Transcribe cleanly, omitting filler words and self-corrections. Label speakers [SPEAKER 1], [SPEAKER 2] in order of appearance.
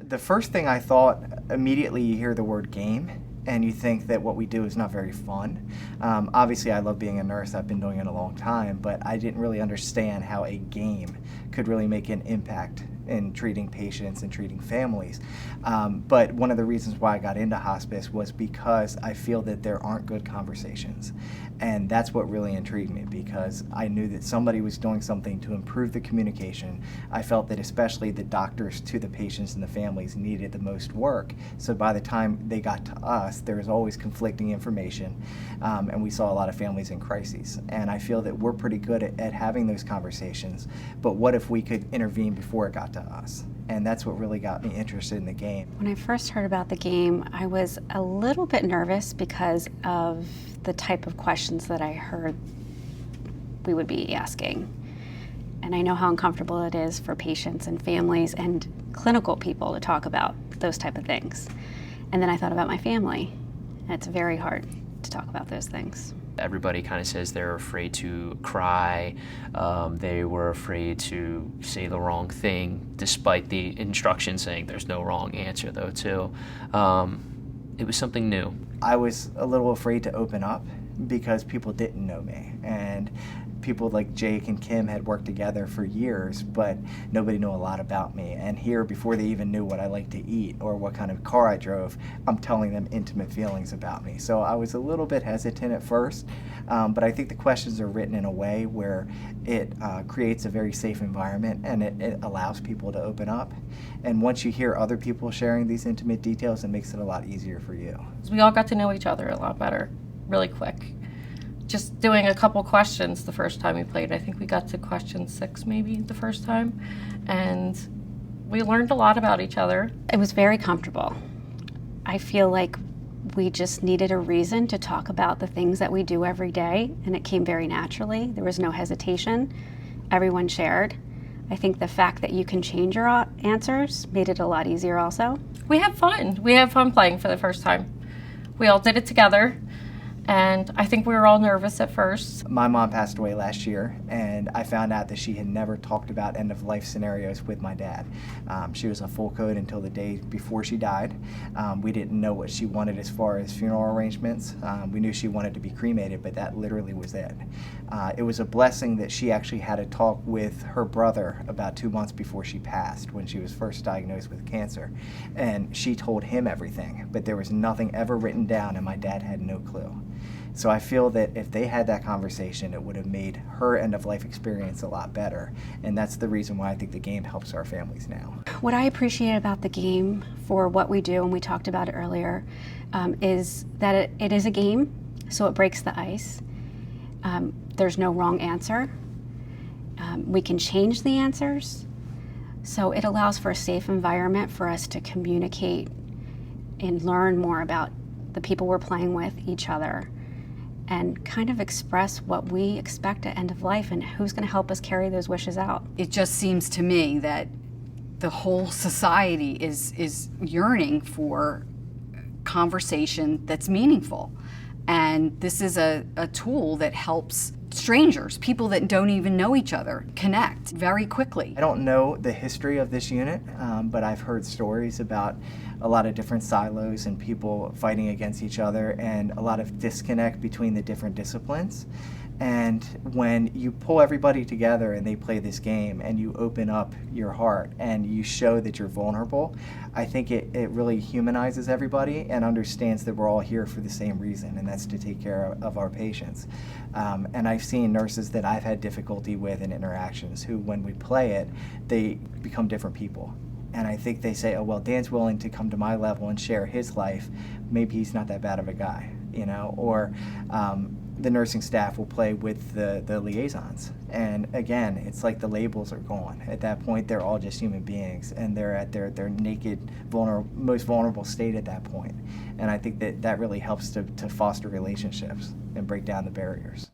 [SPEAKER 1] The first thing I thought, immediately you hear the word game and you think that what we do is not very fun. Obviously, I love being a nurse. I've been doing it a long time, but I didn't really understand how a game could really make an impact in treating patients and treating families. But one of the reasons why I got into hospice was because I feel that there aren't good conversations. And that's what really intrigued me, because I knew that somebody was doing something to improve the communication. I felt that especially the doctors to the patients and the families needed the most work. So by the time they got to us, there was always conflicting information, and we saw a lot of families in crises. And I feel that we're pretty good at having those conversations, but what if we could intervene before it got to us? And that's what really got me interested in the game.
[SPEAKER 2] When I first heard about the game, I was a little bit nervous because of the type of questions that I heard we would be asking. And I know how uncomfortable it is for patients and families and clinical people to talk about those type of things. And then I thought about my family, and it's very hard to talk about those things.
[SPEAKER 3] Everybody kind of says they're afraid to cry, they were afraid to say the wrong thing, despite the instructions saying there's no wrong answer though too. It was something new.
[SPEAKER 1] I was a little afraid to open up because people didn't know me, and people like Jake and Kim had worked together for years, but nobody knew a lot about me. And here, before they even knew what I liked to eat or what kind of car I drove, I'm telling them intimate feelings about me. So I was a little bit hesitant at first, but I think the questions are written in a way where it creates a very safe environment, and it allows people to open up. And once you hear other people sharing these intimate details, it makes it a lot easier for you.
[SPEAKER 4] We all got to know each other a lot better, really quick. Just doing a couple questions the first time we played. I think we got to question 6 maybe the first time, and we learned a lot about each other.
[SPEAKER 2] It was very comfortable. I feel like we just needed a reason to talk about the things that we do every day, and it came very naturally. There was no hesitation. Everyone shared. I think the fact that you can change your answers made it a lot easier also.
[SPEAKER 4] We had fun. We had fun playing for the first time. We all did it together. And I think we were all nervous at first.
[SPEAKER 1] My mom passed away last year, and I found out that she had never talked about end-of-life scenarios with my dad. She was a full code until the day before she died. We didn't know what she wanted as far as funeral arrangements. We knew she wanted to be cremated, but that literally was it. It was a blessing that she actually had a talk with her brother about 2 months before she passed, when she was first diagnosed with cancer. And she told him everything, but there was nothing ever written down, and my dad had no clue. So I feel that if they had that conversation, it would have made her end-of-life experience a lot better. And that's the reason why I think the game helps our families now.
[SPEAKER 2] What I appreciate about the game for what we do, and we talked about it earlier, is that it is a game, so it breaks the ice. There's no wrong answer. We can change the answers. So it allows for a safe environment for us to communicate and learn more about the people we're playing with, each other, and kind of express what we expect at end of life and who's going to help us carry those wishes out.
[SPEAKER 5] It just seems to me that the whole society is yearning for conversation that's meaningful. And this is a tool that helps strangers, people that don't even know each other, connect very quickly.
[SPEAKER 1] I don't know the history of this unit, but I've heard stories about a lot of different silos and people fighting against each other, and a lot of disconnect between the different disciplines. And when you pull everybody together and they play this game and you open up your heart and you show that you're vulnerable, I think it really humanizes everybody and understands that we're all here for the same reason, and that's to take care of our patients. And I've seen nurses that I've had difficulty with in interactions who, when we play it, they become different people. And I think they say, oh, well, Dan's willing to come to my level and share his life. Maybe he's not that bad of a guy, you know? Or the nursing staff will play with the liaisons. And again, it's like the labels are gone. At that point, they're all just human beings, and they're at their naked, most vulnerable state at that point. And I think that really helps to foster relationships and break down the barriers.